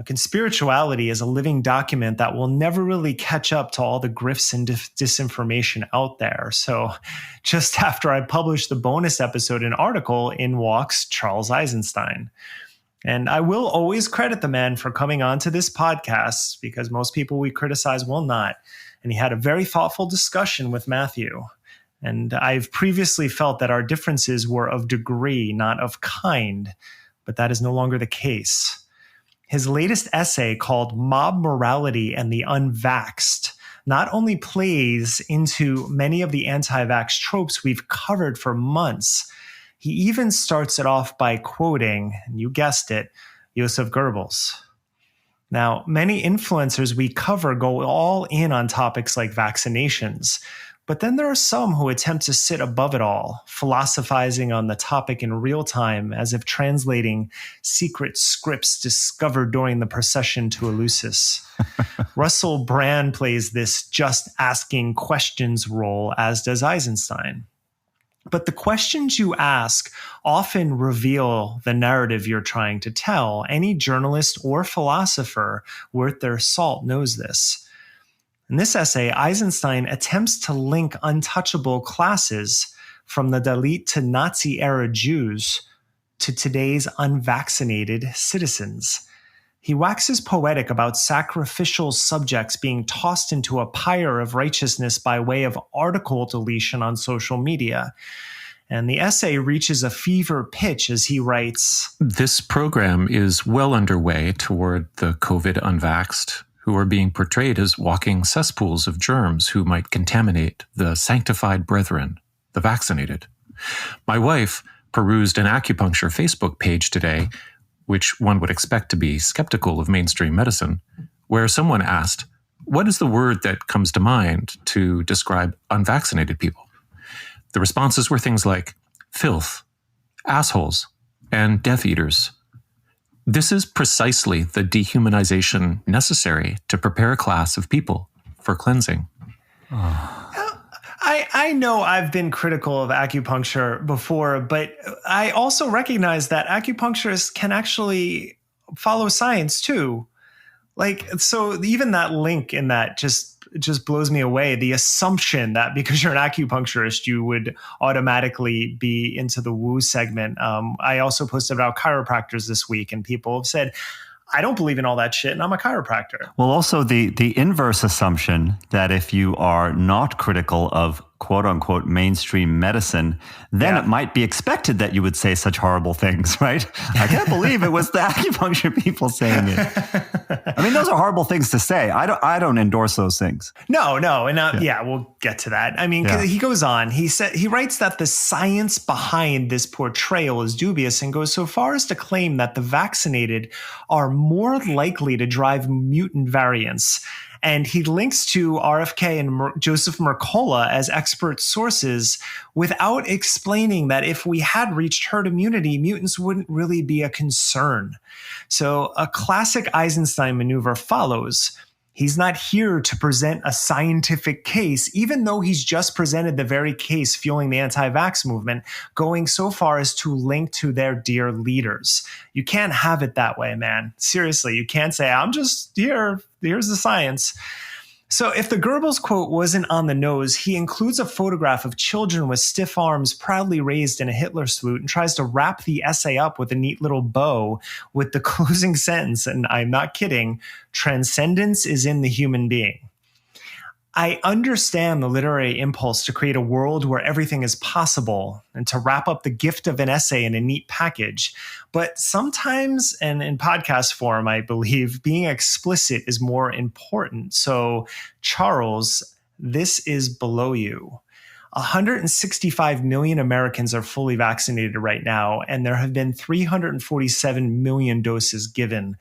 Conspirituality is a living document that will never really catch up to all the grifts and disinformation out there. So just after I published the bonus episode and article, in walks Charles Eisenstein. And I will always credit the man for coming onto this podcast, because most people we criticize will not. And he had a very thoughtful discussion with Matthew. And I've previously felt that our differences were of degree, not of kind, but that is no longer the case. His latest essay, called Mob Morality and the Unvaxxed, not only plays into many of the anti-vax tropes we've covered for months, he even starts it off by quoting, and you guessed it, Joseph Goebbels. Now, many influencers we cover go all in on topics like vaccinations, but then there are some who attempt to sit above it all, philosophizing on the topic in real time as if translating secret scripts discovered during the procession to Eleusis. Russell Brand plays this just asking questions role, as does Eisenstein. But the questions you ask often reveal the narrative you're trying to tell. Any journalist or philosopher worth their salt knows this. In this essay, Eisenstein attempts to link untouchable classes, from the Dalit to Nazi-era Jews, to today's unvaccinated citizens. He waxes poetic about sacrificial subjects being tossed into a pyre of righteousness by way of article deletion on social media. And the essay reaches a fever pitch as he writes, "This program is well underway toward the COVID unvaxxed, who are being portrayed as walking cesspools of germs who might contaminate the sanctified brethren, the vaccinated. My wife perused an acupuncture Facebook page today, which one would expect to be skeptical of mainstream medicine, where someone asked, 'What is the word that comes to mind to describe unvaccinated people?' The responses were things like filth, assholes, and Death Eaters. This is precisely the dehumanization necessary to prepare a class of people for cleansing." I know I've been critical of acupuncture before, but I also recognize that acupuncturists can actually follow science too. So even that link in that just blows me away. The assumption that because you're an acupuncturist, you would automatically be into the woo segment. I also posted about chiropractors this week, and people have said, I don't believe in all that shit, and I'm a chiropractor. Well, also the inverse assumption that if you are not critical of quote unquote mainstream medicine, then it might be expected that you would say such horrible things, right? I can't believe it was the acupuncture people saying it. I mean, those are horrible things to say. I don't endorse those things. No. And we'll get to that. I mean, he goes on, he writes that the science behind this portrayal is dubious, and goes so far as to claim that the vaccinated are more likely to drive mutant variants. And he links to RFK and Joseph Mercola as expert sources without explaining that if we had reached herd immunity, mutants wouldn't really be a concern. So a classic Eisenstein maneuver follows. He's not here to present a scientific case, even though he's just presented the very case fueling the anti-vax movement, going so far as to link to their dear leaders. You can't have it that way, man. Seriously, you can't say, I'm just here. Here's the science. So if the Goebbels quote wasn't on the nose, he includes a photograph of children with stiff arms proudly raised in a Hitler salute and tries to wrap the essay up with a neat little bow with the closing sentence, and I'm not kidding, "Transcendence is in the human being." I understand the literary impulse to create a world where everything is possible and to wrap up the gift of an essay in a neat package. But sometimes, and in podcast form, I believe, being explicit is more important. So, Charles, this is below you. 165 million Americans are fully vaccinated right now, and there have been 347 million doses given.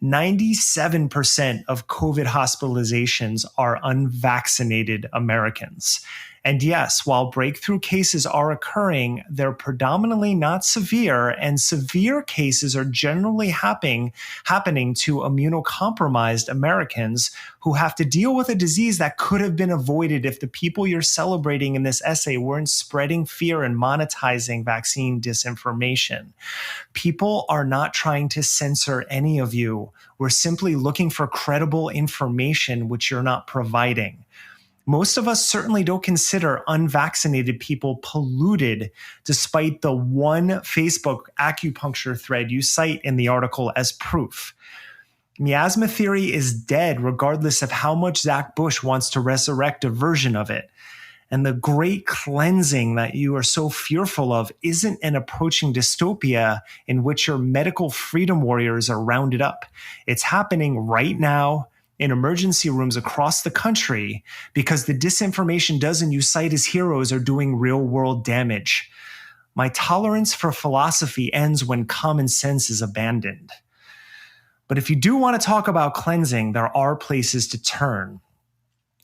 97% of COVID hospitalizations are unvaccinated Americans. And yes, while breakthrough cases are occurring, they're predominantly not severe, and severe cases are generally happening to immunocompromised Americans who have to deal with a disease that could have been avoided if the people you're celebrating in this essay weren't spreading fear and monetizing vaccine disinformation. People are not trying to censor any of you. We're simply looking for credible information which you're not providing. Most of us certainly don't consider unvaccinated people polluted, despite the one Facebook acupuncture thread you cite in the article as proof. Miasma theory is dead regardless of how much Zach Bush wants to resurrect a version of it. And the great cleansing that you are so fearful of isn't an approaching dystopia in which your medical freedom warriors are rounded up. It's happening right now in emergency rooms across the country because the disinformation dozen you cite as heroes are doing real-world damage. My tolerance for philosophy ends when common sense is abandoned. But if you do want to talk about cleansing, there are places to turn.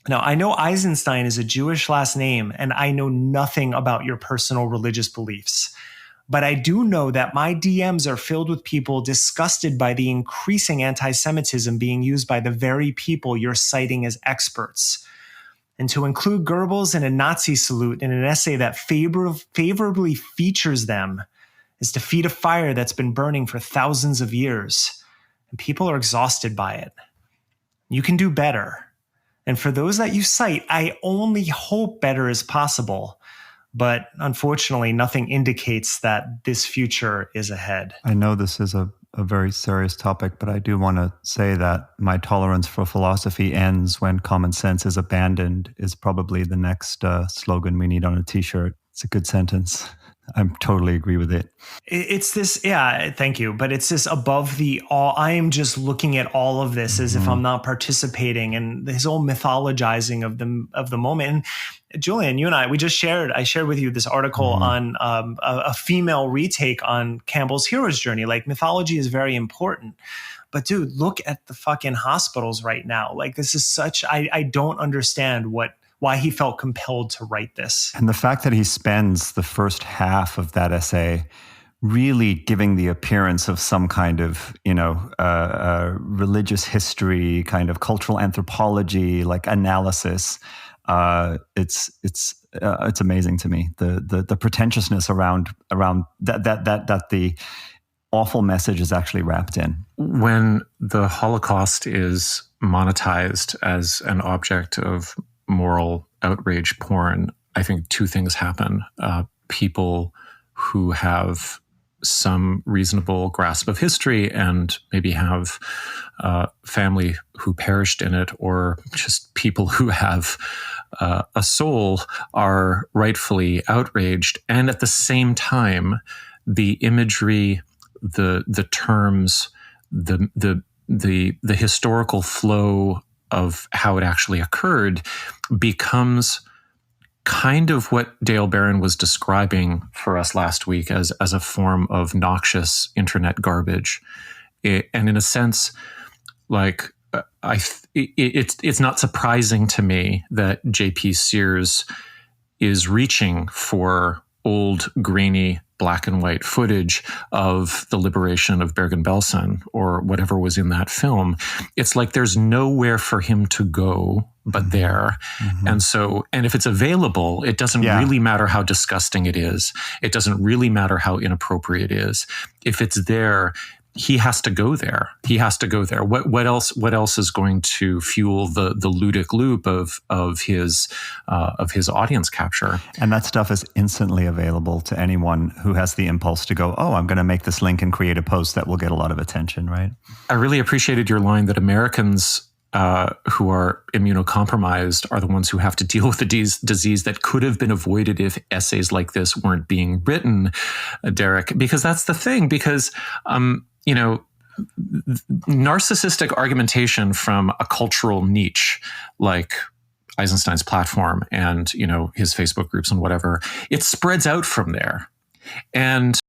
Now, I know Eisenstein is a Jewish last name, and I know nothing about your personal religious beliefs. But I do know that my DMs are filled with people disgusted by the increasing anti-Semitism being used by the very people you're citing as experts. And to include Goebbels in a Nazi salute in an essay that favorably features them is to feed a fire that's been burning for thousands of years. And people are exhausted by it. You can do better. And for those that you cite, I only hope better is possible. But unfortunately, nothing indicates that this future is ahead. I know this is a very serious topic, but I do want to say that my tolerance for philosophy ends when common sense is abandoned is probably the next slogan we need on a t-shirt. It's a good sentence. I totally agree with it. It's this, yeah, thank you. But it's this above the all. I am just looking at all of this as if I'm not participating, and his whole mythologizing of the moment. And Julian, you and I shared with you this article on a female retake on Campbell's hero's journey. Like, mythology is very important. But dude, look at the fucking hospitals right now. Like, this is such, I don't understand why he felt compelled to write this. And the fact that he spends the first half of that essay really giving the appearance of some kind of, religious history, kind of cultural anthropology, like analysis. It's amazing to me, the pretentiousness around that the awful message is actually wrapped in. When the Holocaust is monetized as an object of moral outrage porn, I think two things happen. People who have some reasonable grasp of history and maybe have family who perished in it, or just people who have a soul, are rightfully outraged. And at the same time, the imagery, the terms, the historical flow of how it actually occurred becomes kind of what Dale Barron was describing for us last week as a form of noxious internet garbage. And in a sense, like, it's not surprising to me that J.P. Sears is reaching for old, grainy, black and white footage of the liberation of Bergen-Belsen or whatever was in that film. It's like there's nowhere for him to go but there. And if it's available, it doesn't really matter how disgusting it is. It doesn't really matter how inappropriate it is. If it's there, he has to go there. He has to go there. What else is going to fuel the ludic loop of his audience capture? And that stuff is instantly available to anyone who has the impulse to go, oh, I'm going to make this link and create a post that will get a lot of attention, right? I really appreciated your line that Americans who are immunocompromised are the ones who have to deal with the disease that could have been avoided if essays like this weren't being written, Derek. Because that's the thing. Because narcissistic argumentation from a cultural niche like Eisenstein's platform and his Facebook groups and whatever, it spreads out from there. And